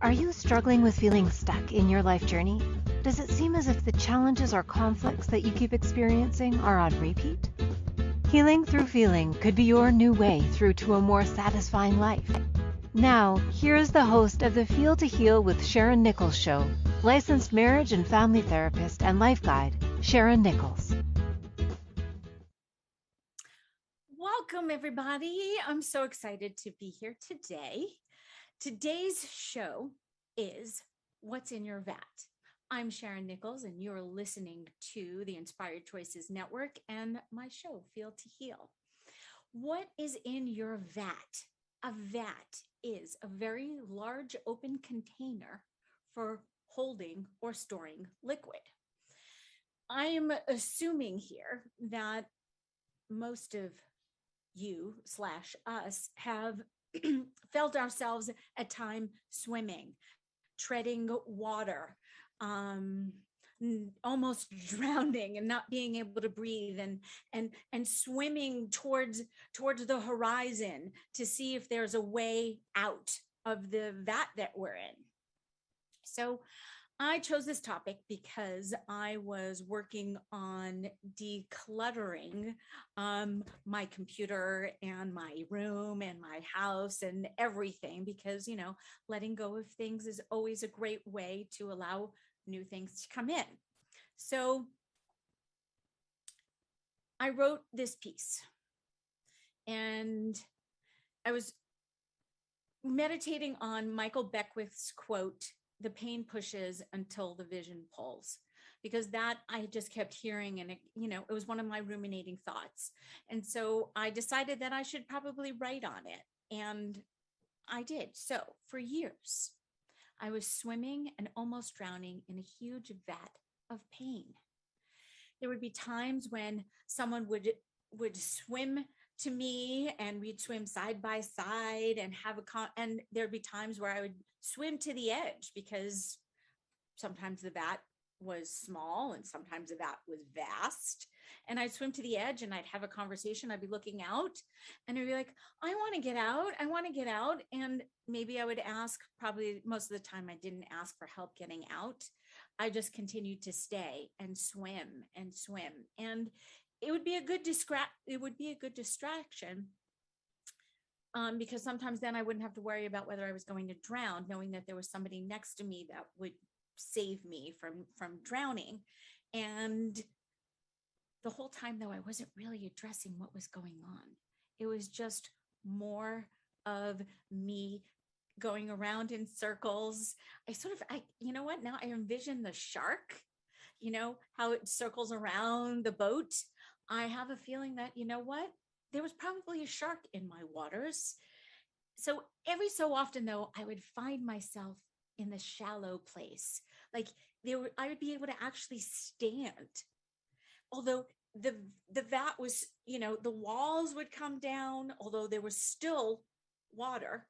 Are you struggling with feeling stuck in your life journey? Does it seem as if the challenges or conflicts that you keep experiencing are on repeat? Healing through feeling could be your new way through to a more satisfying life. Now, here is the host of the Feel to Heal with Sharyn Nichols show, licensed marriage and family therapist and life guide, Sharyn Nichols. Welcome, everybody. I'm so excited to be here today. Today's show is What's in Your Vat? I'm Sharyn Nichols, and you're listening to the Inspired Choices Network and my show, Feel to Heal. What is in your vat? A vat is a very large open container for holding or storing liquid. I am assuming here that most of you/us have felt ourselves at time swimming, treading water, almost drowning and not being able to breathe, and swimming towards the horizon to see if there's a way out of the vat that we're in. So I chose this topic because I was working on decluttering my computer and my room and my house and everything, because, letting go of things is always a great way to allow new things to come in. So I wrote this piece, and I was meditating on Michael Beckwith's quote, "The pain pushes until the vision pulls," because that I just kept hearing, and it was one of my ruminating thoughts. And so I decided that I should probably write on it, and I did. So for years, I was swimming and almost drowning in a huge vat of pain. There would be times when someone would swim to me, and we'd swim side by side and and there'd be times where I would swim to the edge, because sometimes the vat was small and sometimes the vat was vast, and I'd swim to the edge and I'd have a conversation. I'd be looking out and I'd be like, I want to get out. And maybe I would ask, probably most of the time I didn't ask for help getting out. I just continued to stay and swim. And it would be a good distraction, because sometimes then I wouldn't have to worry about whether I was going to drown, knowing that there was somebody next to me that would save me from drowning. And the whole time, though, I wasn't really addressing what was going on. It was just more of me going around in circles. You know what? Now I envision the shark, how it circles around the boat. I have a feeling that, there was probably a shark in my waters. So every so often, though, I would find myself in the shallow place. Like I would be able to actually stand. Although the vat was, the walls would come down, although there was still water.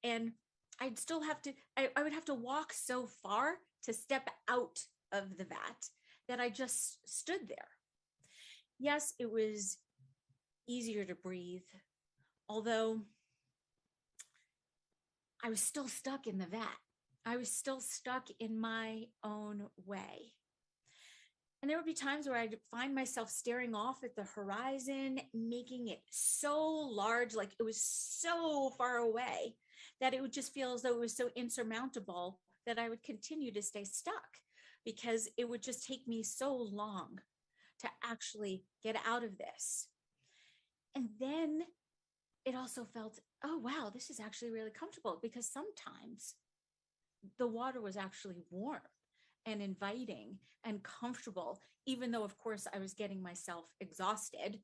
And I would have to walk so far to step out of the vat that I just stood there. Yes, it was easier to breathe, although I was still stuck in the vat. I was still stuck in my own way. And there would be times where I'd find myself staring off at the horizon, making it so large, like it was so far away, that it would just feel as though it was so insurmountable that I would continue to stay stuck, because it would just take me so long to actually get out of this. And then it also felt, oh, wow, this is actually really comfortable, because sometimes the water was actually warm and inviting and comfortable, even though, of course, I was getting myself exhausted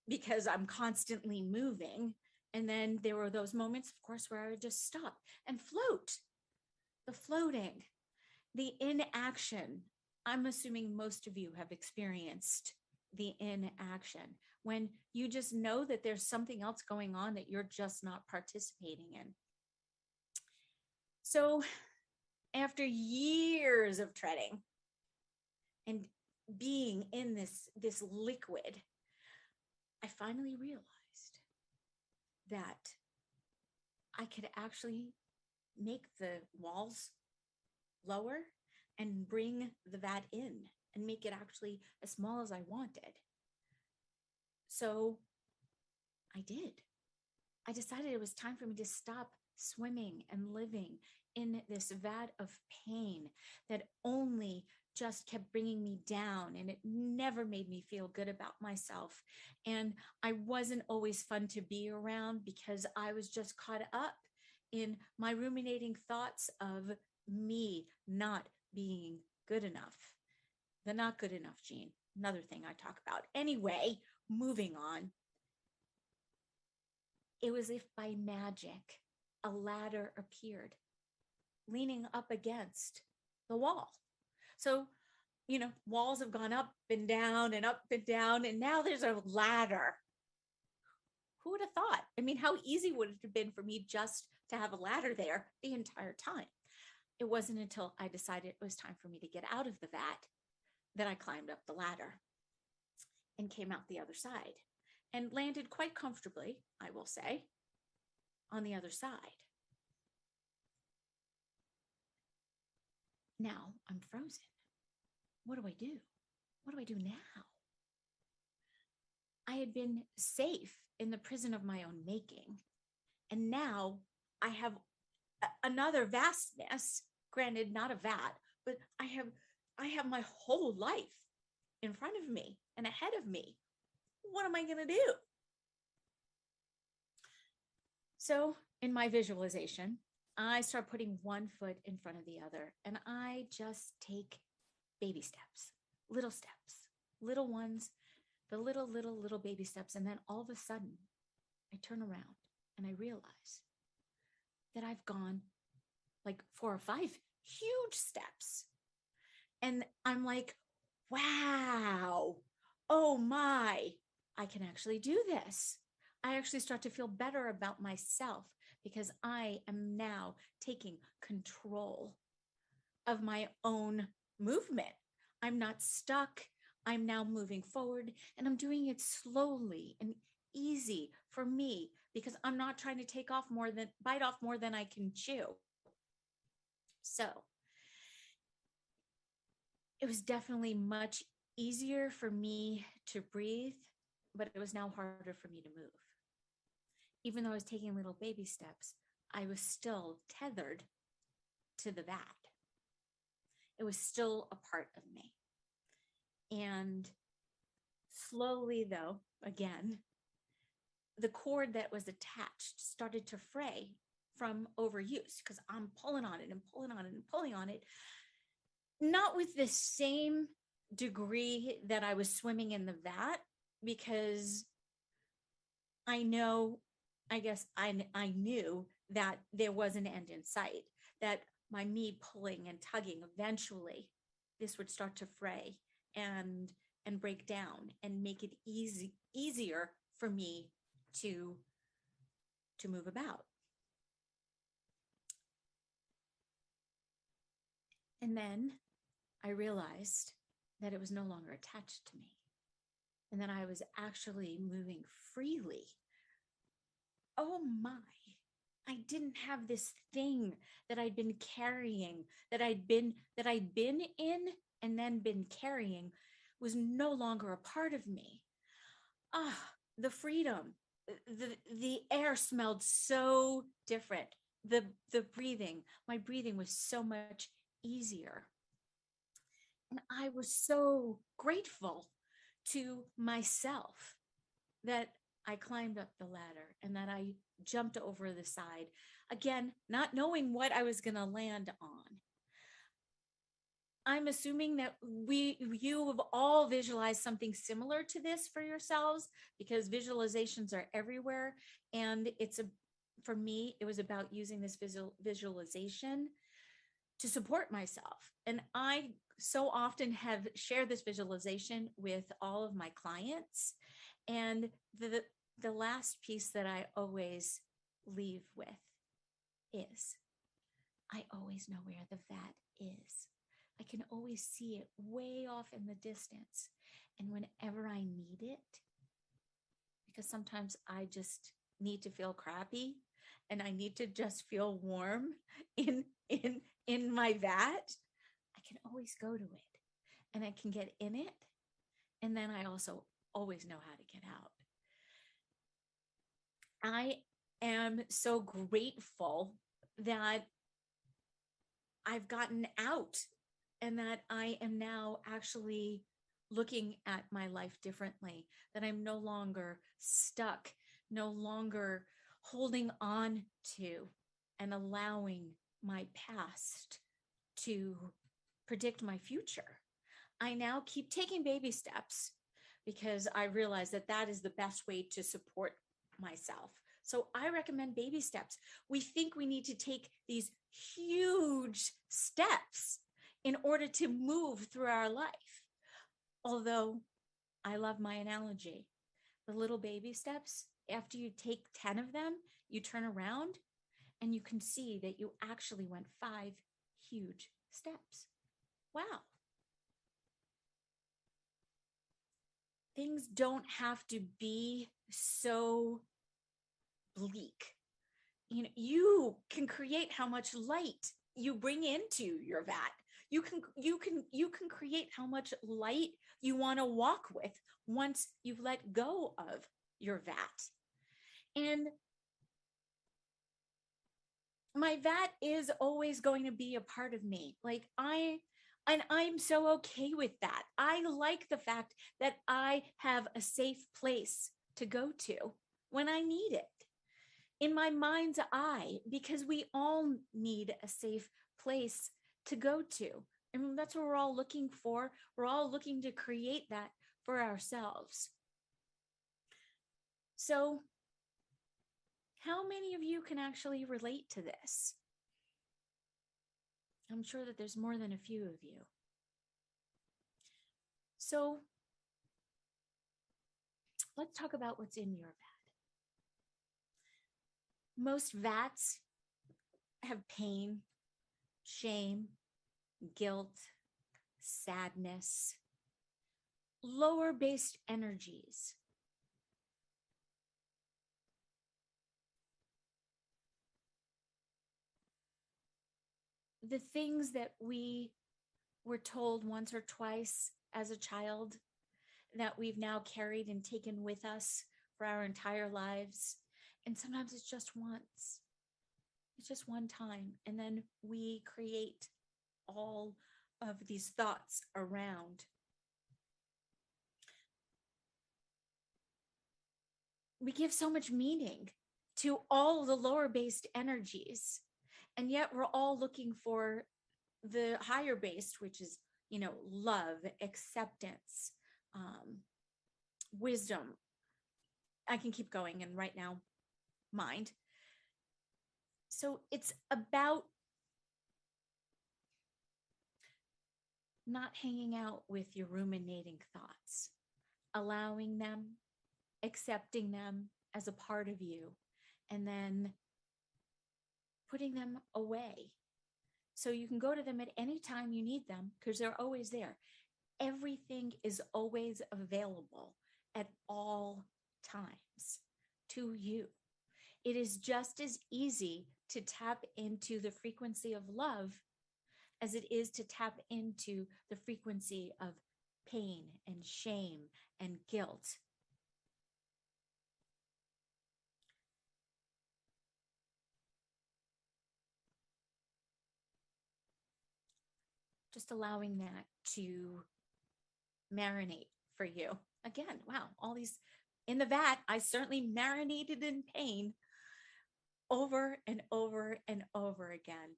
because I'm constantly moving. And then there were those moments, of course, where I would just stop and float. The floating, the inaction. I'm assuming most of you have experienced the inaction, when you just know that there's something else going on that you're just not participating in. So after years of treading and being in this liquid, I finally realized that I could actually make the walls lower and bring the vat in and make it actually as small as I wanted. So I did. I decided it was time for me to stop swimming and living in this vat of pain that only just kept bringing me down, and it never made me feel good about myself. And I wasn't always fun to be around because I was just caught up in my ruminating thoughts of me not being good enough. The not good enough gene, another thing I talk about. Anyway, moving on. It was as if by magic, a ladder appeared, leaning up against the wall. So, walls have gone up and down and up and down, and now there's a ladder. Who would have thought? I mean, how easy would it have been for me just to have a ladder there the entire time? It wasn't until I decided it was time for me to get out of the vat that I climbed up the ladder and came out the other side and landed quite comfortably, I will say, on the other side. Now I'm frozen. What do I do? What do I do now? I had been safe in the prison of my own making, and now I have another vastness, granted not a vat, but I have my whole life in front of me and ahead of me. What am I going to do? So in my visualization, I start putting one foot in front of the other, and I just take baby steps, little ones, the little baby steps. And then all of a sudden, I turn around and I realize that I've gone like 4 or 5 huge steps. And I'm like, wow, oh my, I can actually do this. I actually start to feel better about myself because I am now taking control of my own movement. I'm not stuck. I'm now moving forward, and I'm doing it slowly and easy for me because I'm not trying to bite off more than I can chew. So it was definitely much easier for me to breathe, but it was now harder for me to move. Even though I was taking little baby steps, I was still tethered to the vat. It was still a part of me. And slowly, though, again, the cord that was attached started to fray from overuse because I'm pulling on it and pulling on it and pulling on it. Not with the same degree that I was swimming in the vat, because I knew that there was an end in sight, that by me pulling and tugging, eventually this would start to fray and break down and make it easier for me to move about. And then I realized that it was no longer attached to me and that I was actually moving freely. Oh my, I didn't have this thing that I'd been carrying, that I'd been in and then been carrying, was no longer a part of me. The freedom, the air smelled so different. The breathing, my breathing was so much easier. And I was so grateful to myself that I climbed up the ladder and that I jumped over the side. Again, not knowing what I was going to land on. I'm assuming that you have all visualized something similar to this for yourselves, because visualizations are everywhere. And for me, it was about using this visualization to support myself. And I so often have shared this visualization with all of my clients. And the last piece that I always leave with is, I always know where the vat is. I can always see it way off in the distance. And whenever I need it, because sometimes I just need to feel crappy and I need to just feel warm in in my vat, I can always go to it and I can get in it. And then I also always know how to get out. I am so grateful that I've gotten out and that I am now actually looking at my life differently, that I'm no longer stuck, no longer holding on to and allowing my past to predict my future. I now keep taking baby steps because I realize that that is the best way to support myself. So I recommend baby steps. We think we need to take these huge steps in order to move through our life. Although I love my analogy, the little baby steps, after you take 10 of them, you turn around and you can see that you actually went 5 huge steps. Wow. Things don't have to be so bleak. You know, you can create how much light you bring into your vat. You can create how much light you want to walk with once you've let go of your vat. And my vat is always going to be a part of me. Like I'm so okay with that. I like the fact that I have a safe place to go to when I need it. In my mind's eye, because we all need a safe place to go to. And that's what we're all looking for. We're all looking to create that for ourselves. So, how many of you can actually relate to this? I'm sure that there's more than a few of you. So, let's talk about what's in your vat. Most vats have pain, shame, guilt, sadness, lower based energies. The things that we were told once or twice as a child that we've now carried and taken with us for our entire lives. And sometimes it's just once. It's just one time. And then we create all of these thoughts around. We give so much meaning to all the lower based energies. And yet we're all looking for the higher based, which is, love, acceptance, wisdom. I can keep going. And right now, mind. So it's about not hanging out with your ruminating thoughts, allowing them, accepting them as a part of you, and then putting them away. So you can go to them at any time you need them because they're always there. Everything is always available at all times to you. It is just as easy to tap into the frequency of love as it is to tap into the frequency of pain and shame and guilt. Just allowing that to marinate for you. Again, wow, all these in the vat, I certainly marinated in pain over and over and over again.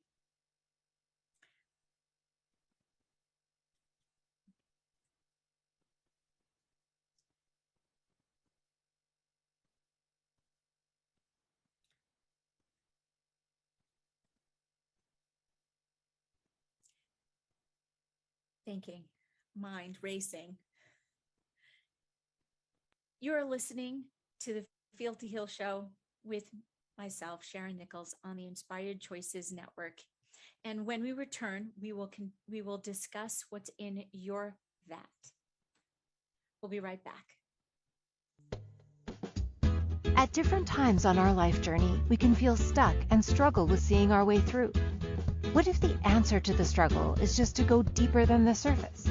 Thinking, mind racing. You're listening to the Feel to Heal show with myself, Sharyn Nichols, on the Inspired Choices Network. And when we return, we will discuss what's in your vat. We'll be right back. At different times on our life journey, we can feel stuck and struggle with seeing our way through. What if the answer to the struggle is just to go deeper than the surface?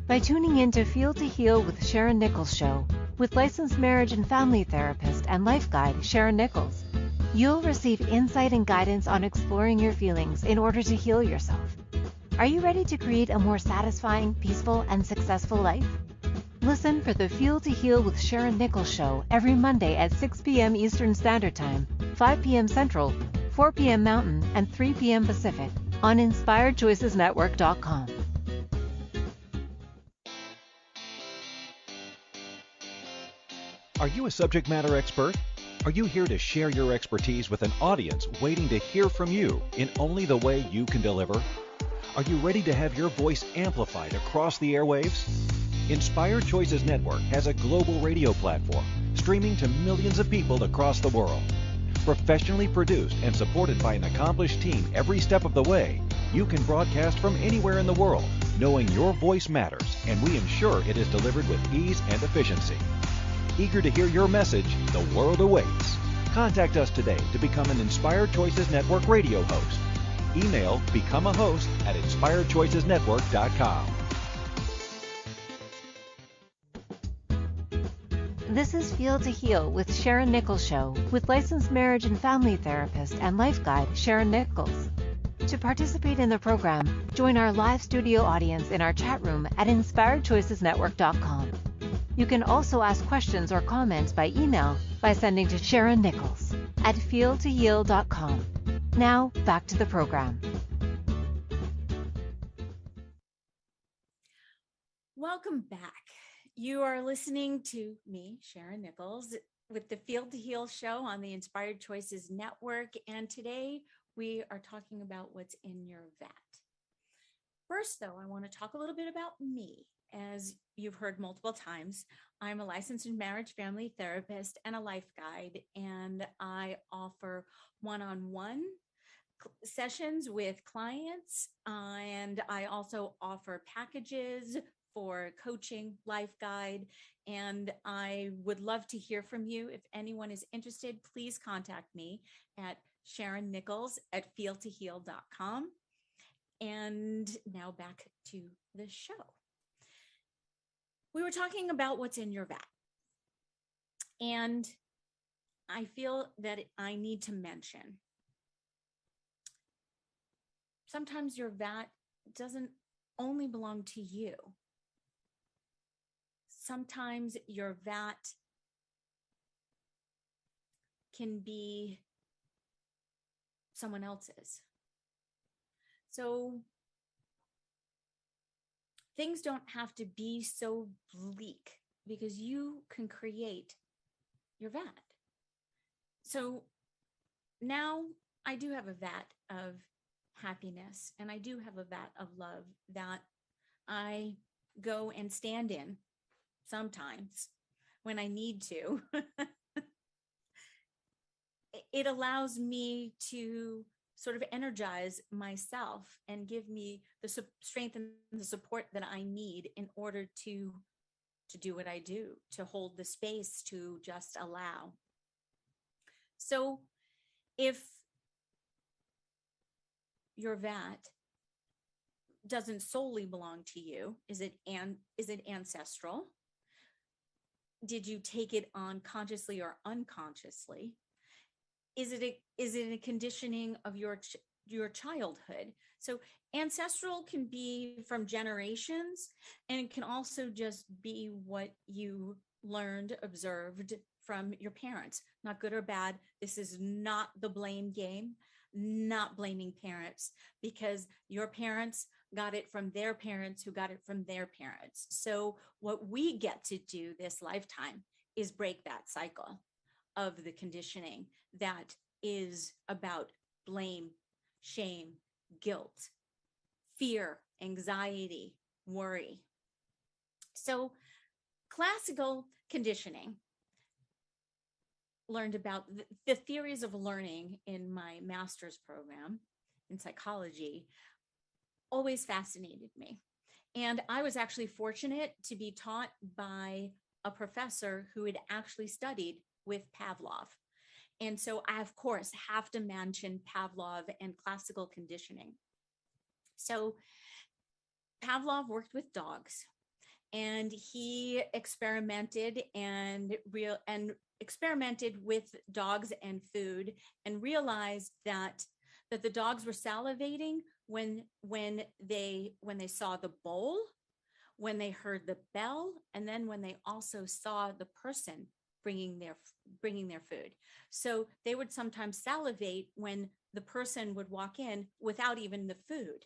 By tuning in to Feel to Heal with Sharyn Nichols show, with licensed marriage and family therapist and life guide Sharyn Nichols, you'll receive insight and guidance on exploring your feelings in order to heal yourself. Are you ready to create a more satisfying, peaceful, and successful life? Listen for the Feel to Heal with Sharyn Nichols show every Monday at 6 p.m. Eastern Standard Time, 5 p.m. Central, 4 p.m. Mountain, and 3 p.m. Pacific on InspiredChoicesNetwork.com. Are you a subject matter expert? Are you here to share your expertise with an audience waiting to hear from you in only the way you can deliver? Are you ready to have your voice amplified across the airwaves? Inspired Choices Network has a global radio platform streaming to millions of people across the world. Professionally produced and supported by an accomplished team every step of the way, you can broadcast from anywhere in the world, knowing your voice matters, and we ensure it is delivered with ease and efficiency. Eager to hear your message, the world awaits. Contact us today to become an Inspired Choices Network radio host. Email become a host at inspiredchoicesnetwork.com. This is Feel to Heal with Sharyn Nichols show, with licensed marriage and family therapist and life guide Sharyn Nichols. To participate in the program, join our live studio audience in our chat room at inspiredchoicesnetwork.com. You can also ask questions or comments by email by sending to Sharyn Nichols at feeltoheal.com. Now, back to the program. Welcome back. You are listening to me, Sharyn Nichols, with the Feel to Heal show on the Inspired Choices Network. And today we are talking about what's in your vat. First, though, I want to talk a little bit about me. As you've heard multiple times, I'm a licensed marriage family therapist and a life guide, and I offer one-on-one sessions with clients, and I also offer packages for coaching, life guide, and I would love to hear from you. If anyone is interested, please contact me at Sharyn Nichols at feeltoheal.com. And now back to the show. We were talking about what's in your vat. And I feel that I need to mention, sometimes your vat doesn't only belong to you. Sometimes your vat can be someone else's. So things don't have to be so bleak because you can create your vat. So now I do have a vat of happiness, and I do have a vat of love that I go and stand in sometimes when I need to. It allows me to sort of energize myself and give me the strength and the support that I need in order to do what I do, to hold the space, to just allow. So if your vat doesn't solely belong to you, is it ancestral? Did you take it on consciously or unconsciously? Is it a conditioning of your childhood? So ancestral can be from generations, and it can also just be what you learned, observed from your parents. Not good or bad. This is not the blame game, not blaming parents, because your parents got it from their parents who got it from their parents. So what we get to do this lifetime is break that cycle of the conditioning that is about blame, shame, guilt, fear, anxiety, worry. So classical conditioning, learned about the theories of learning in my master's program in psychology, always fascinated me. And I was actually fortunate to be taught by a professor who had actually studied with Pavlov. And so I, of course, have to mention Pavlov and classical conditioning. So Pavlov worked with dogs, and he experimented experimented with dogs and food, and realized that the dogs were salivating when they saw the bowl, when they heard the bell, and then when they also saw the person bringing their food. So they would sometimes salivate when the person would walk in without even the food.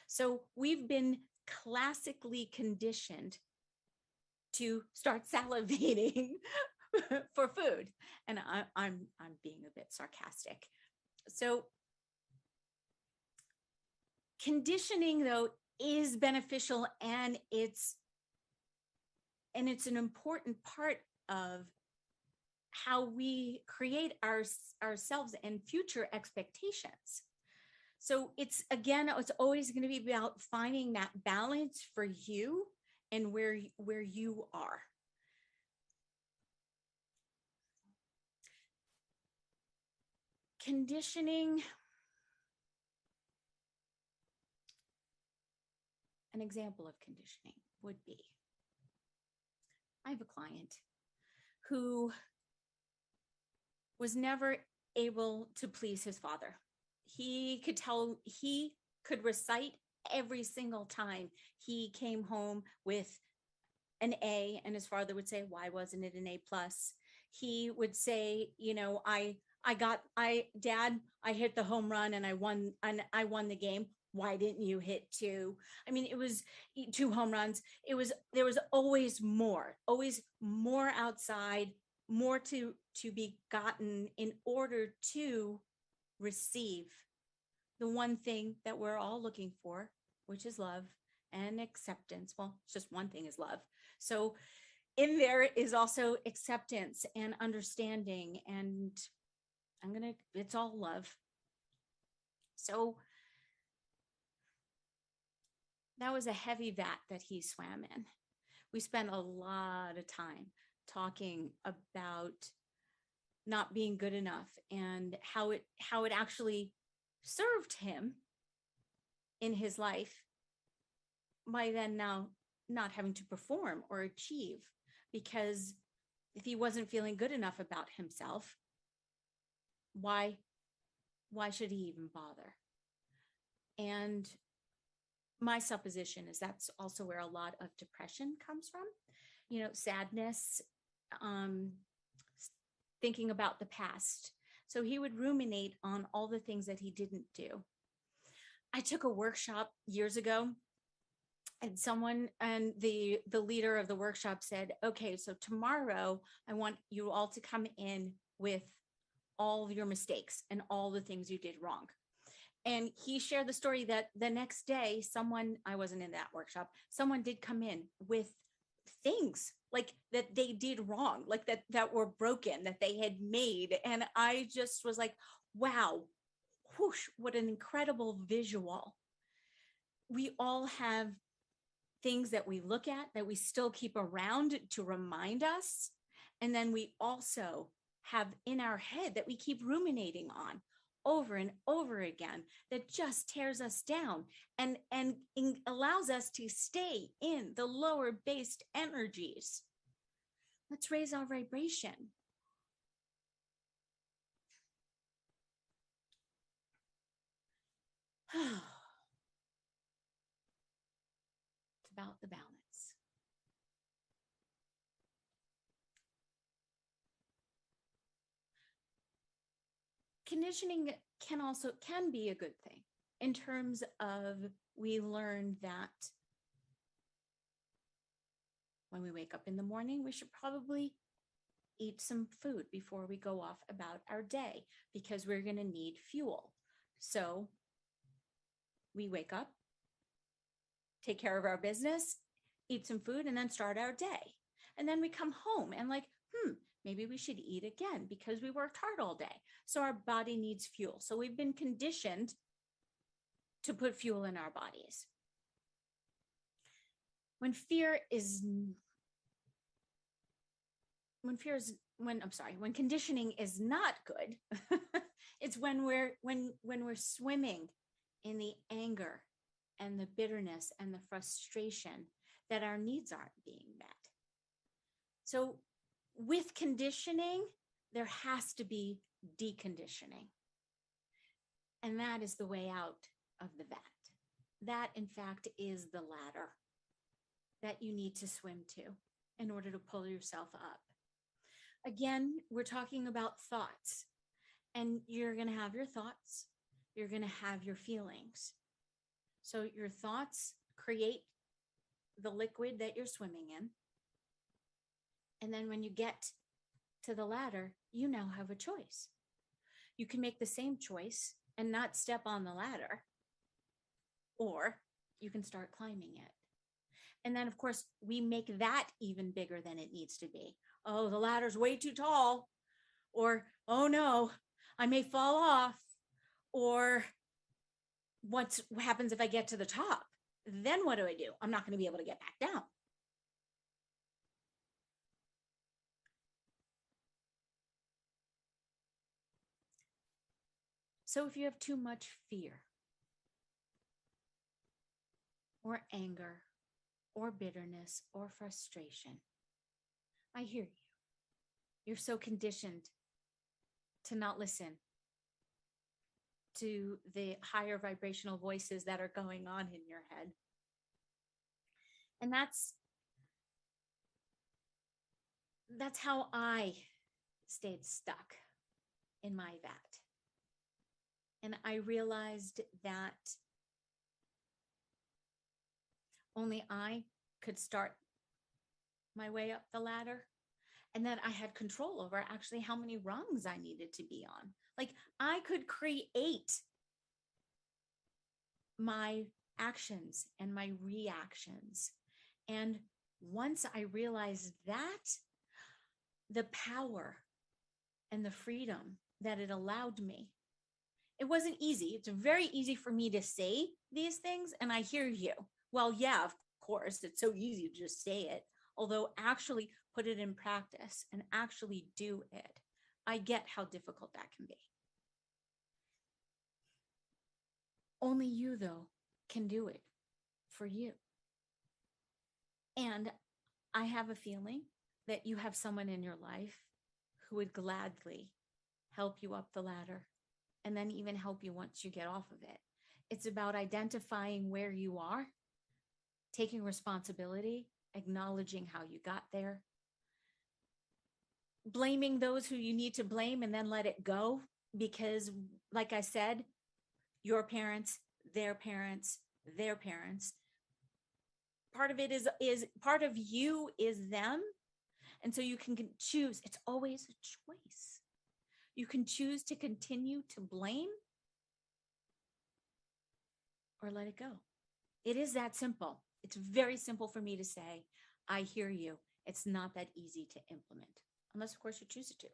So we've been classically conditioned to start salivating for food. And I'm being a bit sarcastic. So conditioning, though, is beneficial, and it's an important part of how we create ourselves and future expectations. So it's always going to be about finding that balance for you and where you are. Conditioning. An example of conditioning would be, I have a client who was never able to please his father. He could recite every single time he came home with an A, and his father would say, why wasn't it an A plus? He would say, Dad, I hit the home run and I won the game. Why didn't you hit two? I mean, it was 2 home runs. There was always more outside, more to be gotten in order to receive the one thing that we're all looking for, which is love and acceptance. Well, it's just one thing is love. So in there is also acceptance and understanding, and it's all love. So that was a heavy vat that he swam in. We spent a lot of time talking about not being good enough and how it actually served him in his life by then now not having to perform or achieve, because if he wasn't feeling good enough about himself, why should he even bother? And my supposition is that's also where a lot of depression comes from, sadness, thinking about the past. So he would ruminate on all the things that he didn't do. I took a workshop years ago, and the leader of the workshop said, okay, so tomorrow I want you all to come in with all of your mistakes and all the things you did wrong. And he shared the story that the next day, I wasn't in that workshop, someone did come in with things like that they did wrong, like that were broken, that they had made. And I just was like, wow, whoosh, what an incredible visual. We all have things that we look at that we still keep around to remind us. And then we also have in our head that we keep ruminating on over and over again, that just tears us down and allows us to stay in the lower based energies. Let's raise our vibration. It's about the balance. Conditioning can be a good thing in terms of, we learn that when we wake up in the morning, we should probably eat some food before we go off about our day, because we're going to need fuel. So we wake up, take care of our business, eat some food, and then start our day. And then we come home and maybe we should eat again because we worked hard all day. So our body needs fuel. So we've been conditioned to put fuel in our bodies. When fear is when conditioning is not good, it's when we're swimming in the anger and the bitterness and the frustration that our needs aren't being met. So with conditioning, there has to be deconditioning. And that is the way out of the vat. That, in fact, is the ladder that you need to swim to in order to pull yourself up. Again, we're talking about thoughts, and you're going to have your thoughts. You're going to have your feelings. So your thoughts create the liquid that you're swimming in. And then when you get to the ladder, you now have a choice. You can make the same choice and not step on the ladder, or you can start climbing it. And then, of course, we make that even bigger than it needs to be. Oh, the ladder's way too tall. Or, oh no, I may fall off. Or what happens if I get to the top? Then what do? I'm not going to be able to get back down. So if you have too much fear or anger or bitterness or frustration, I hear you. You're so conditioned to not listen to the higher vibrational voices that are going on in your head. And that's how I stayed stuck in my vat. And I realized that only I could start my way up the ladder, and that I had control over actually how many rungs I needed to be on. Like, I could create my actions and my reactions. And once I realized that, the power and the freedom that it allowed me, it wasn't easy. It's very easy for me to say these things, and I hear you. Well, yeah, of course, it's so easy to just say it. Although actually put it in practice and actually do it, I get how difficult that can be. Only you, though, can do it for you. And I have a feeling that you have someone in your life who would gladly help you up the ladder and then even help you once you get off of it. It's about identifying where you are, taking responsibility, acknowledging how you got there, blaming those who you need to blame, and then let it go. Because, like I said, your parents, their parents, their parents, part of it is part of you is them. And so you can choose. It's always a choice. You can choose to continue to blame or let it go. It is that simple. It's very simple for me to say, I hear you. It's not that easy to implement, unless, of course, you choose it to.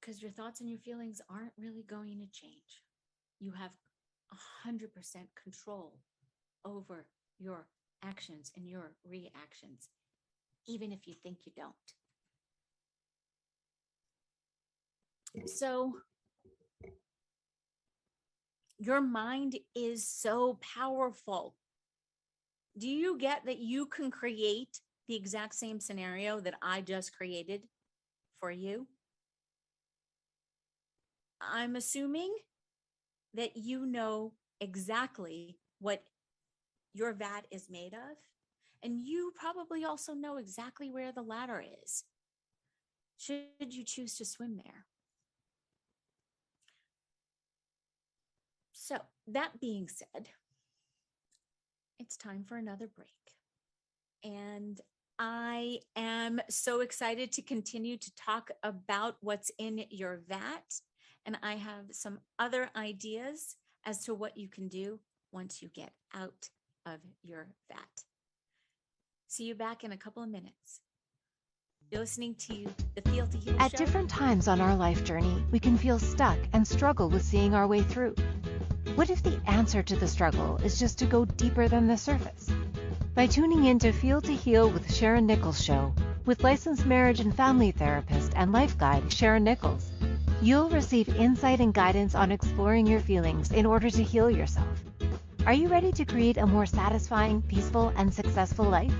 Because your thoughts and your feelings aren't really going to change. You have 100% control over your actions and your reactions, even if you think you don't. So your mind is so powerful. Do you get that you can create the exact same scenario that I just created for you? I'm assuming that you know exactly what your vat is made of, and you probably also know exactly where the ladder is, should you choose to swim there. So that being said, it's time for another break. And I am so excited to continue to talk about what's in your vat. And I have some other ideas as to what you can do once you get out of your vat. See you back in a couple of minutes. You're listening to the Feel to Heal At show. different times on our life journey, we can feel stuck and struggle with seeing our way through. What if the answer to the struggle is just to go deeper than the surface? By tuning in to Feel to Heal with Sharyn Nichols show with licensed marriage and family therapist and life guide Sharyn Nichols, you'll receive insight and guidance on exploring your feelings in order to heal yourself. Are you ready to create a more satisfying, peaceful, and successful life?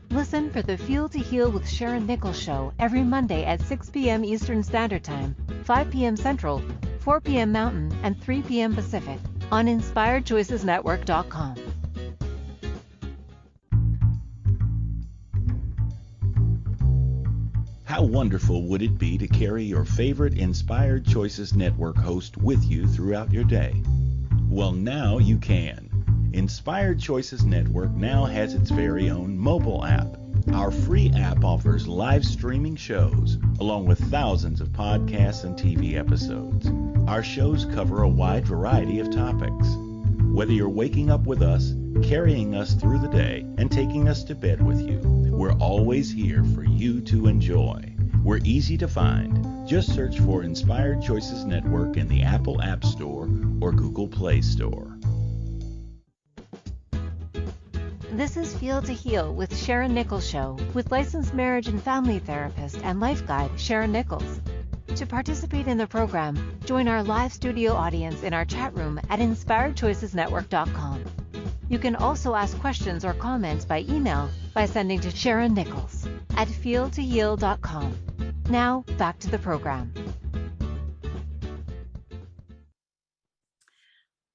Listen for the Feel to Heal with Sharyn Nichols show every Monday at 6 p.m. Eastern Standard Time, 5 p.m. Central, 4 p.m. Mountain, and 3 p.m. Pacific on InspiredChoicesNetwork.com. How wonderful would it be to carry your favorite Inspired Choices Network host with you throughout your day? Well, now you can. Inspired Choices Network now has its very own mobile app. Our free app offers live streaming shows, along with thousands of podcasts and TV episodes. Our shows cover a wide variety of topics. Whether you're waking up with us, carrying us through the day, and taking us to bed with you, we're always here for you to enjoy. We're easy to find. Just search for Inspired Choices Network in the Apple App Store or Google Play Store. This is Feel to Heal with Sharyn Nichols show with licensed marriage and family therapist and life guide Sharyn Nichols. To participate in the program, join our live studio audience in our chat room at InspiredChoicesNetwork.com. You can also ask questions or comments by email by sending to Sharyn Nichols at feeltoheal.com. Now, back to the program.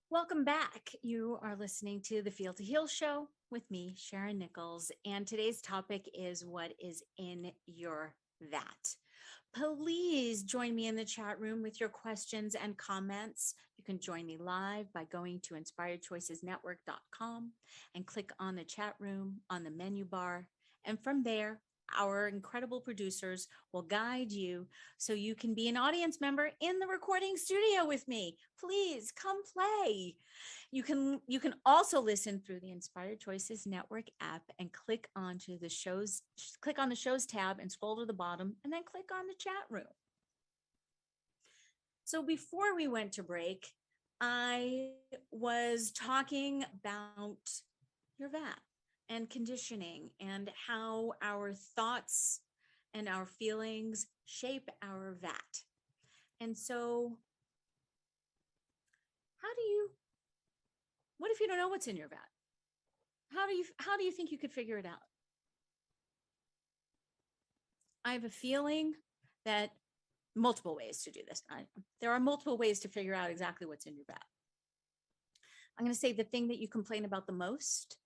Welcome back. You are listening to the Feel to Heal show with me, Sharyn Nichols, and today's topic is what is in your vat. Please join me in the chat room with your questions and comments. You can join me live by going to InspiredChoicesNetwork.com and click on the chat room on the menu bar. And from there, our incredible producers will guide you so you can be an audience member in the recording studio with me. Please come play. You can also listen through the Inspired Choices Network app and click on the shows tab and scroll to the bottom and then click on the chat room. So before we went to break, I was talking about your vat and conditioning and how our thoughts and our feelings shape our vat. And so what if you don't know what's in your vat? How do you think you could figure it out? I have a feeling that multiple ways to do this. There are multiple ways to figure out exactly what's in your vat. I'm going to say the thing that you complain about the most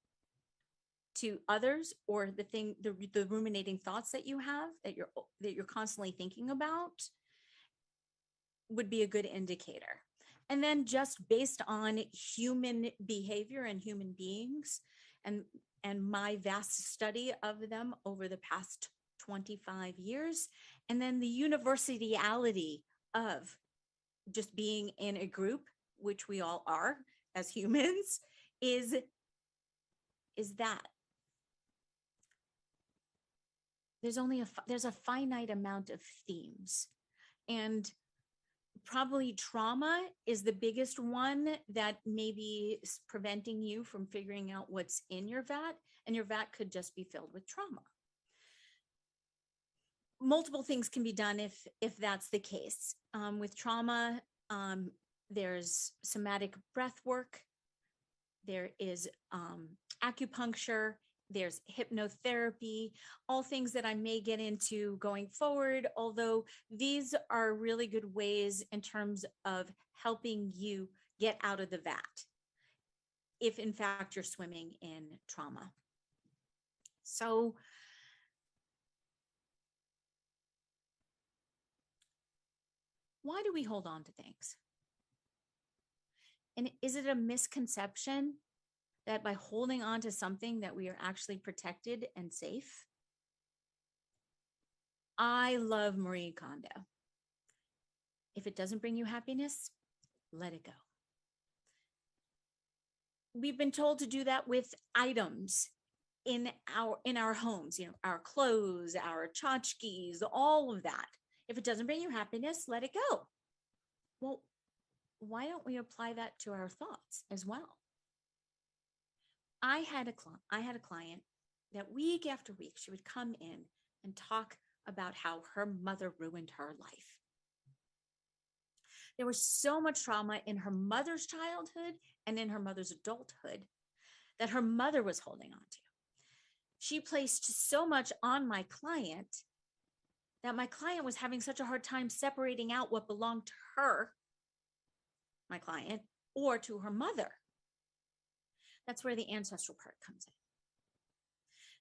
to others, or the ruminating thoughts that you have that you're constantly thinking about, would be a good indicator. And then just based on human behavior and human beings and my vast study of them over the past 25 years, and then the universality of just being in a group, which we all are as humans, is that there's a finite amount of themes, and probably trauma is the biggest one that maybe is preventing you from figuring out what's in your vat, and your vat could just be filled with trauma. Multiple things can be done if that's the case. With trauma, there's somatic breath work, there is acupuncture, there's hypnotherapy, all things that I may get into going forward, although these are really good ways in terms of helping you get out of the vat, if in fact you're swimming in trauma. So why do we hold on to things? And is it a misconception that by holding on to something that we are actually protected and safe? I love Marie Kondo. If it doesn't bring you happiness, let it go. We've been told to do that with items in our homes, our clothes, our tchotchkes, all of that. If it doesn't bring you happiness, let it go. Well, why don't we apply that to our thoughts as well? I had a client that week after week, she would come in and talk about how her mother ruined her life. There was so much trauma in her mother's childhood and in her mother's adulthood that her mother was holding on to. She placed so much on my client that my client was having such a hard time separating out what belonged to her, my client, or to her mother. That's where the ancestral part comes in.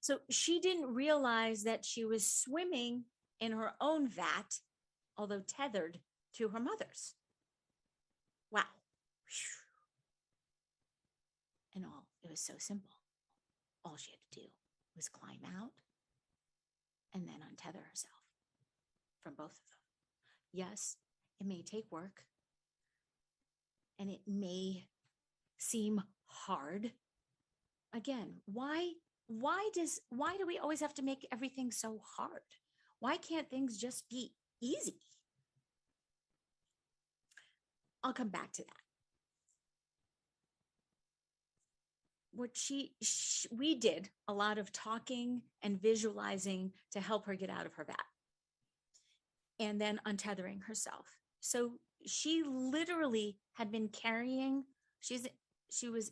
So she didn't realize that she was swimming in her own vat, although tethered to her mother's. Wow. And it was so simple. All she had to do was climb out and then untether herself from both of them. Yes, it may take work and it may seem hard. Again, why do we always have to make everything so hard? Why can't things just be easy? I'll come back to that. We did a lot of talking and visualizing to help her get out of her vat and then untethering herself. So she literally had been carrying, she was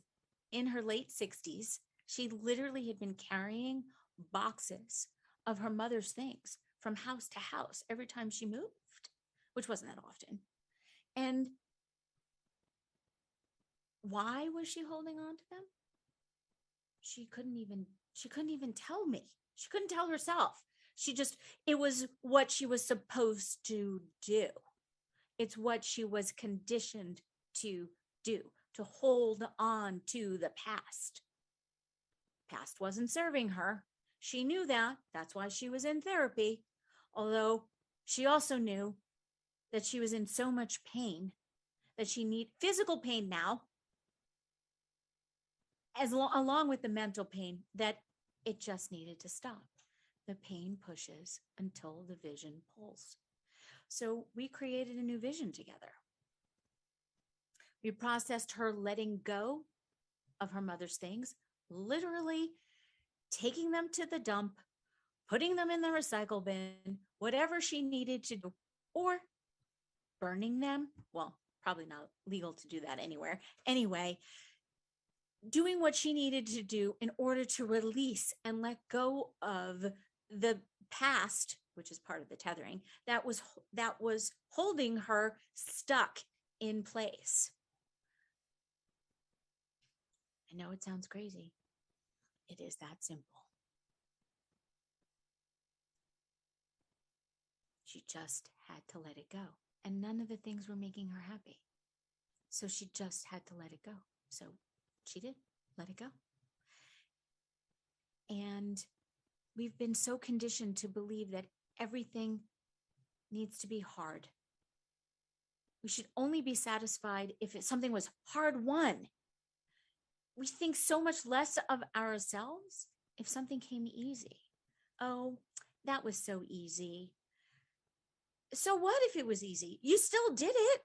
in her late 60s. She literally had been carrying boxes of her mother's things from house to house every time she moved, which wasn't that often. And why was she holding on to them? She couldn't even tell me. She couldn't tell herself. It was what she was supposed to do. It's what she was conditioned to do, to hold on to the past. Past wasn't serving her. She knew that. That's why she was in therapy. Although she also knew that she was in so much pain that she needed physical pain now, along with the mental pain, that it just needed to stop. The pain pushes until the vision pulls. So we created a new vision together. We processed her letting go of her mother's things, literally taking them to the dump, putting them in the recycle bin, whatever she needed to do, or burning them. Well, probably not legal to do that anywhere. Anyway, doing what she needed to do in order to release and let go of the past, which is part of the tethering, that was holding her stuck in place. I know it sounds crazy. It is that simple. She just had to let it go. And none of the things were making her happy. So she just had to let it go. So she did let it go. And we've been so conditioned to believe that everything needs to be hard. We should only be satisfied if something was hard won. We think so much less of ourselves if something came easy. Oh, that was so easy. So what if it was easy? You still did it.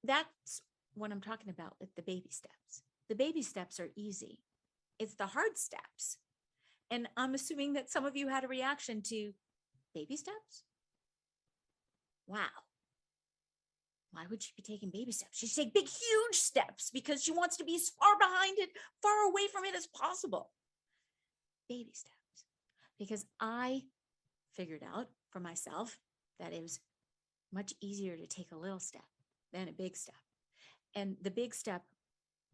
That's what I'm talking about with the baby steps. The baby steps are easy. It's the hard steps. And I'm assuming that some of you had a reaction to baby steps. Wow. Why would she be taking baby steps? She should take big, huge steps because she wants to be as far behind it, far away from it as possible. Baby steps. Because I figured out for myself that it was much easier to take a little step than a big step. And the big step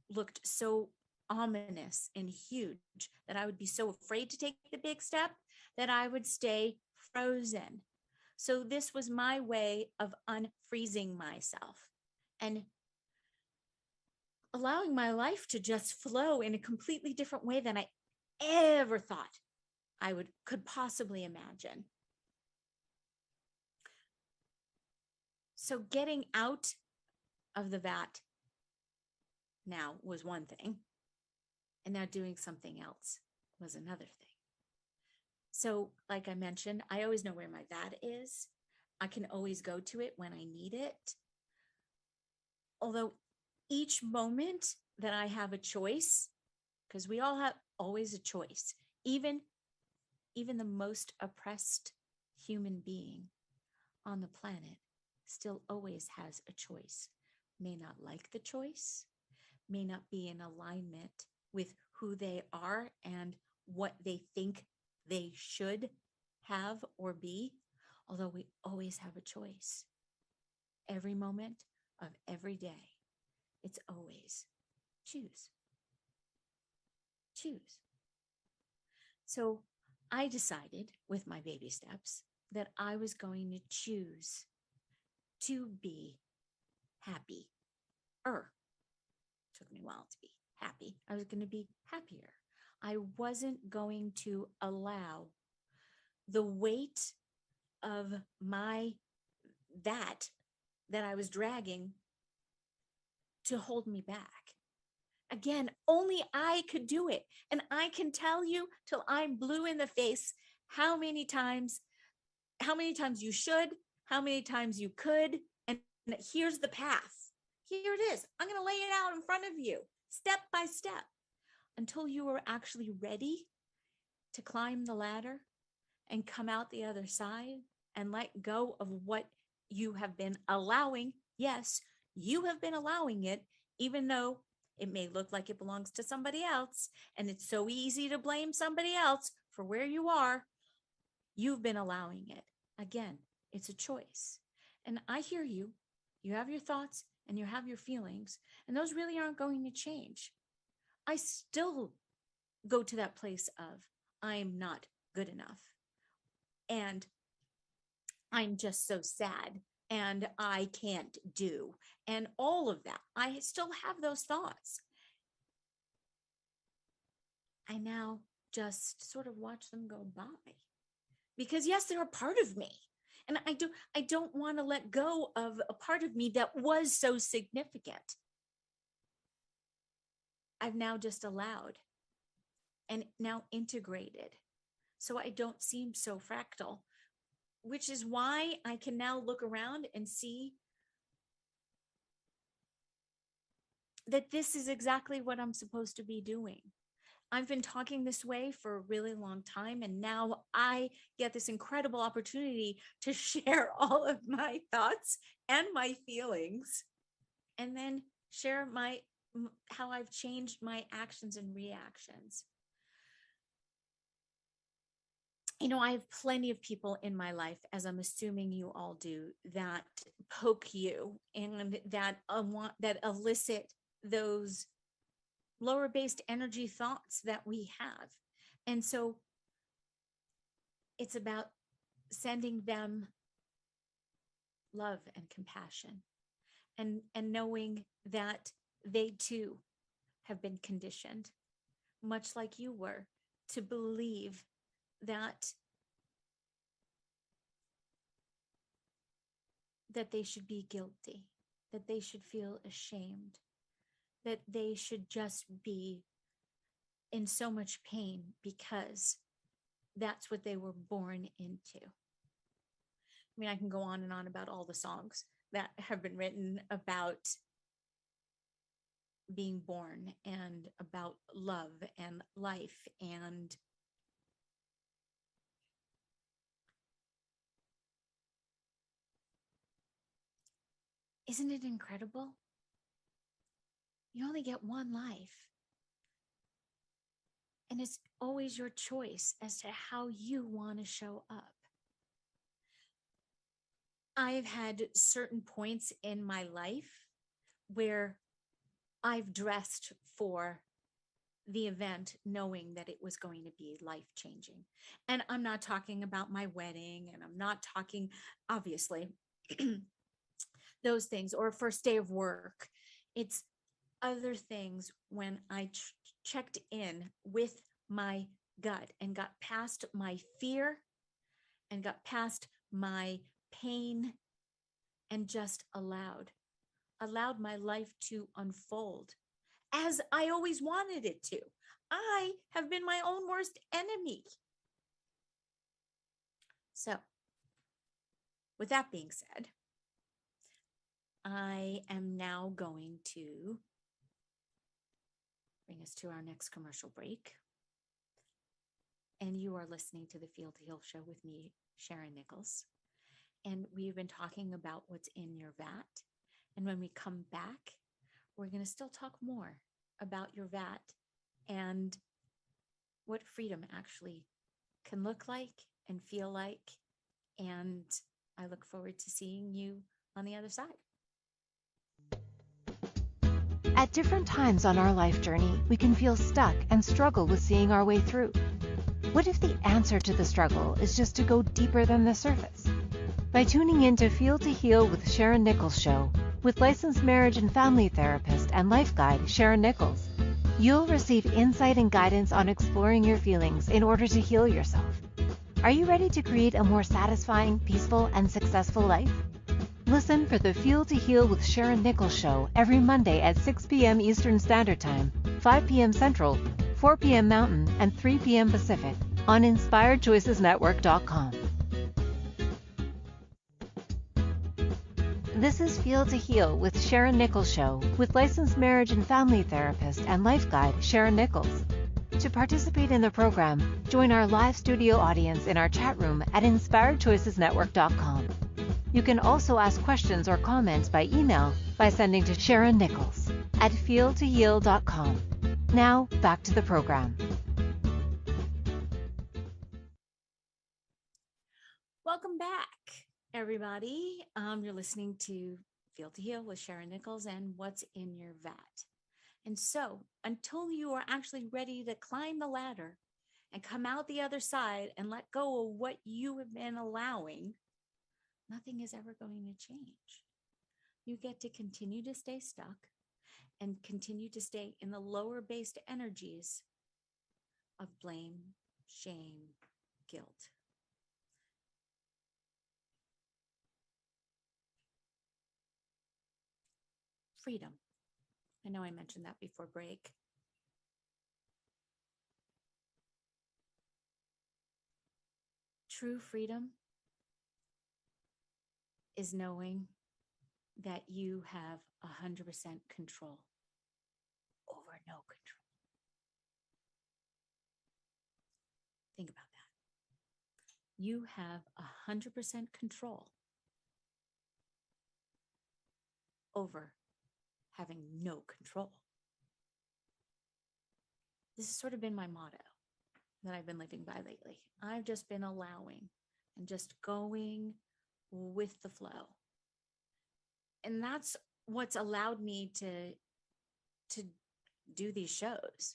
looked so ominous and huge that I would be so afraid to take the big step that I would stay frozen. So this was my way of unfreezing myself and allowing my life to just flow in a completely different way than I ever thought I could possibly imagine. So getting out of the vat now was one thing, and now doing something else was another thing. So like I mentioned, I always know where my vat is. I can always go to it when I need it. Although each moment that I have a choice because we all have always a choice. Even the most oppressed human being on the planet still always has a choice. May not like the choice, may not be in alignment with who they are and what they think they should have or be, although we always have a choice. Every moment of every day, it's always choose. Choose. So I decided with my baby steps that I was going to choose to be happy. Took me a while to be happy. I was going to be happier. I wasn't going to allow the weight of my that I was dragging to hold me back. Again, only I could do it. And I can tell you till I'm blue in the face how many times you should, how many times you could. And here's the path. Here it is. I'm going to lay it out in front of you, step by step, until you are actually ready to climb the ladder and come out the other side and let go of what you have been allowing. Yes, you have been allowing it, even though it may look like it belongs to somebody else. And it's so easy to blame somebody else for where you are. You've been allowing it. Again, it's a choice. And I hear you. You have your thoughts and you have your feelings, and those really aren't going to change. I still go to that place of I'm not good enough. And I'm just so sad and I can't do, and all of that. I still have those thoughts. I now just sort of watch them go by, because yes, they're a part of me. And I don't want to let go of a part of me that was so significant. I've now just allowed and now integrated, so I don't seem so fractal, which is why I can now look around and see that this is exactly what I'm supposed to be doing. I've been talking this way for a really long time, and now I get this incredible opportunity to share all of my thoughts and my feelings, and then share how I've changed my actions and reactions. You know, I have plenty of people in my life, as I'm assuming you all do, that poke you and that elicit those lower based energy thoughts that we have. And so it's about sending them love and compassion, and knowing that they too have been conditioned, much like you were, to believe that they should be guilty, that they should feel ashamed, that they should just be in so much pain because that's what they were born into. I mean, I can go on and on about all the songs that have been written about being born and about love and life. And isn't it incredible? You only get one life. And it's always your choice as to how you want to show up. I've had certain points in my life where I've dressed for the event knowing that it was going to be life-changing. And I'm not talking about my wedding, and I'm not talking, obviously, those things, or first day of work. It's other things when I checked in with my gut and got past my fear and got past my pain and just allowed my life to unfold as I always wanted it to. I have been my own worst enemy. So, with that being said, I am now going to bring us to our next commercial break. And you are listening to the Feel to Heal show with me, Sharyn Nichols. And we've been talking about what's in your vat. And when we come back, we're going to still talk more about your vat and what freedom actually can look like and feel like. And I look forward to seeing you on the other side. At different times on our life journey, we can feel stuck and struggle with seeing our way through. What if the answer to the struggle is just to go deeper than the surface? By tuning in to Feel to Heal with Sharyn Nichols show, with licensed marriage and family therapist and life guide Sharyn Nichols, you'll receive insight and guidance on exploring your feelings in order to heal yourself. Are you ready to create a more satisfying, peaceful, and successful life? Listen for the Feel to Heal with Sharyn Nichols show every Monday at 6 p.m. Eastern Standard Time, 5 p.m. Central, 4 p.m. Mountain, and 3 p.m. Pacific on InspiredChoicesNetwork.com. This is Feel to Heal with Sharyn Nichols show with licensed marriage and family therapist and life guide Sharyn Nichols. To participate in the program, join our live studio audience in our chat room at InspiredChoicesNetwork.com. You can also ask questions or comments by email by sending to Sharyn Nichols at feeltoheal.com. Now, back to the program. Welcome back, everybody. You're listening to Feel to Heal with Sharyn Nichols and What's in Your Vat. And so, until you are actually ready to climb the ladder and come out the other side and let go of what you have been allowing, nothing is ever going to change. You get to continue to stay stuck and continue to stay in the lower based energies of blame, shame, guilt. Freedom. I know I mentioned that before break. True freedom is knowing that you have 100% control over no control. Think about that. You have 100% control over having no control. This has sort of been my motto that I've been living by lately. I've just been allowing and just going with the flow. And that's what's allowed me to do these shows.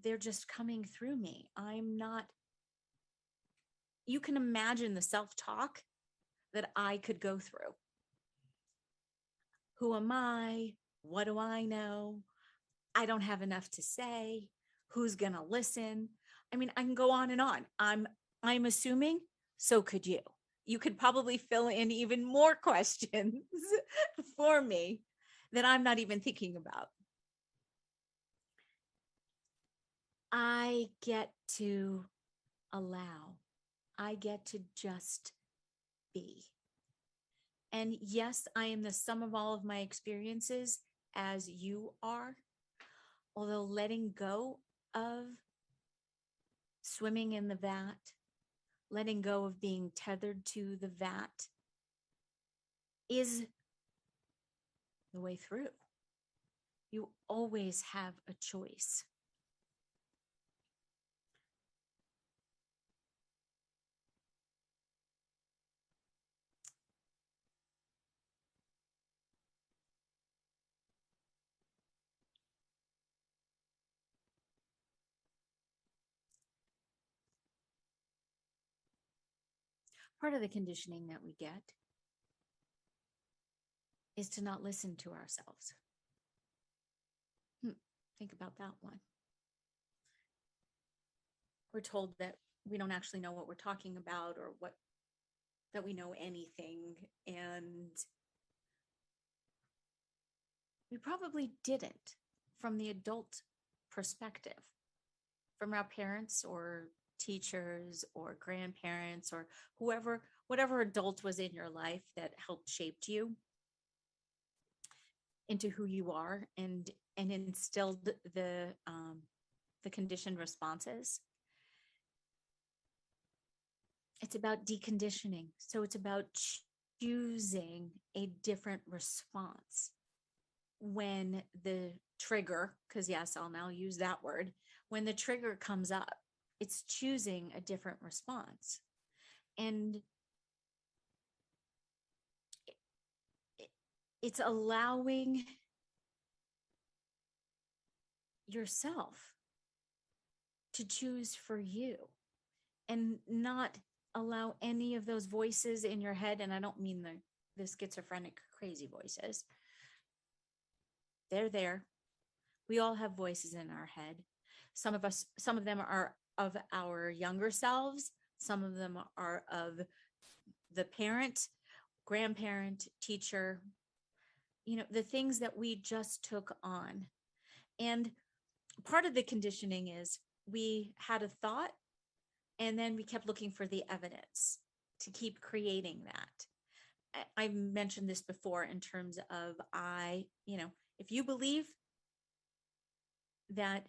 They're just coming through me. You can imagine the self-talk that I could go through. Who am I? What do I know? I don't have enough to say. Who's going to listen? I mean, I can go on and on. I'm assuming so could you. You could probably fill in even more questions for me that I'm not even thinking about. I get to allow. I get to just be. And yes, I am the sum of all of my experiences as you are. Although letting go of swimming in the vat, letting go of being tethered to the vat is the way through. You always have a choice. Part of the conditioning that we get is to not listen to ourselves. Think about that one. We're told that we don't actually know what we're talking about or that we know anything. And we probably didn't from the adult perspective, from our parents or teachers or grandparents or whatever adult was in your life that helped shaped you. into who you are and instilled the conditioned responses. It's about deconditioning. So it's about choosing a different response when the trigger, because yes, I'll now use that word, when the trigger comes up, it's choosing a different response. And it's allowing yourself to choose for you and not allow any of those voices in your head. And I don't mean the schizophrenic, crazy voices. They're there. We all have voices in our head. Some of them are of our younger selves. Some of them are of the parent, grandparent, teacher, the things that we just took on. And part of the conditioning is we had a thought and then we kept looking for the evidence to keep creating that. I mentioned this before in terms of if you believe that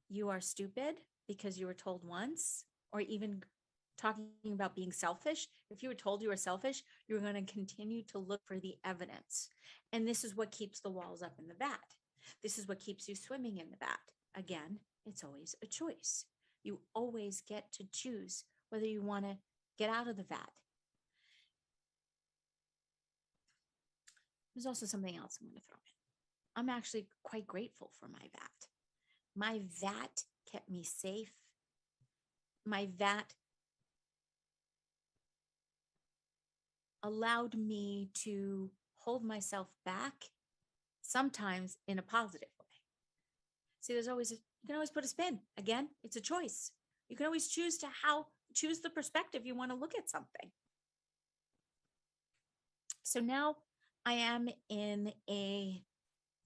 you are stupid because you were told once, or even talking about being selfish, if you were told you were selfish, you're going to continue to look for the evidence. And this is what keeps the walls up in the vat. This is what keeps you swimming in the vat. Again, it's always a choice. You always get to choose whether you want to get out of the vat. There's also something else I'm going to throw in. I'm actually quite grateful for my vat. My vat kept me safe. My vat allowed me to hold myself back, sometimes in a positive way. See, you can always put a spin. Again, it's a choice. You can always choose the perspective you want to look at something. So now I am in a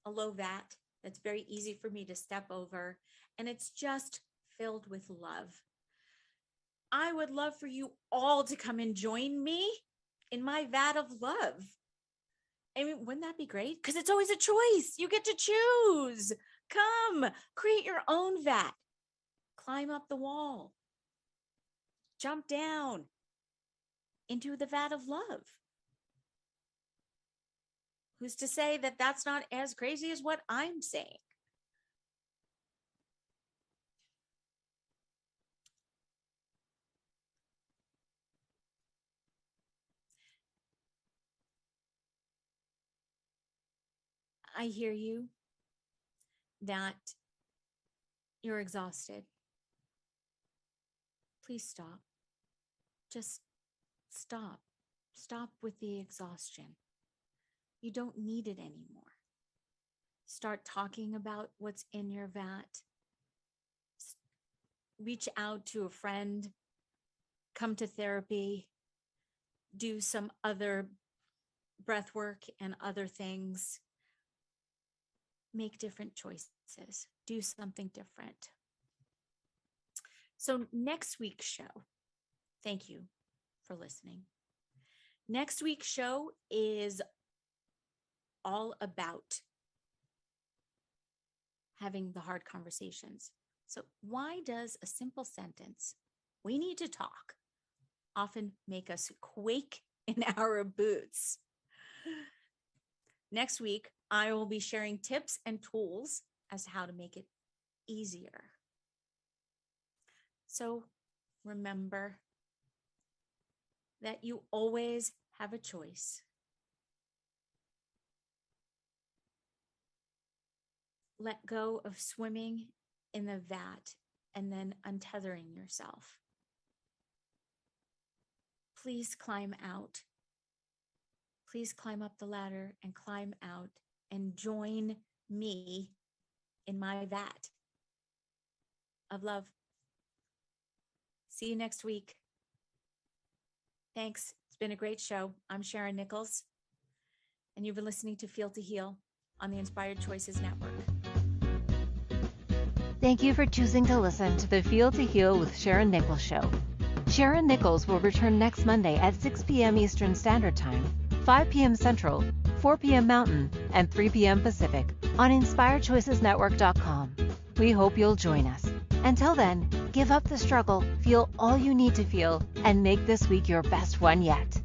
low vat that's very easy for me to step over, and it's just filled with love. I would love for you all to come and join me in my vat of love. I mean, wouldn't that be great? Because it's always a choice. You get to choose. Come, create your own vat. Climb up the wall. Jump down into the vat of love. Who's to say that that's not as crazy as what I'm saying? I hear you that you're exhausted. Please stop. Just stop. Stop with the exhaustion. You don't need it anymore. Start talking about what's in your vat. Reach out to a friend. Come to therapy. Do some other breath work and other things. Make different choices. Do something different. So next week's show, thank you for listening. Next week's show is all about having the hard conversations. So why does a simple sentence, "We need to talk," often make us quake in our boots? Next week, I will be sharing tips and tools as to how to make it easier. So remember that you always have a choice. Let go of swimming in the vat and then untethering yourself. Please climb out. Please climb up the ladder and climb out and join me in my vat of love. See you next week. Thanks. It's been a great show. I'm Sharyn Nichols, and you've been listening to Feel to Heal on the Inspired Choices Network. Thank you for choosing to listen to the Feel to Heal with Sharyn Nichols show. Sharyn Nichols will return next Monday at 6 p.m. Eastern Standard Time 5 p.m. Central, 4 p.m. Mountain, and 3 p.m. Pacific on InspiredChoicesNetwork.com. We hope you'll join us. Until then, give up the struggle, feel all you need to feel, and make this week your best one yet.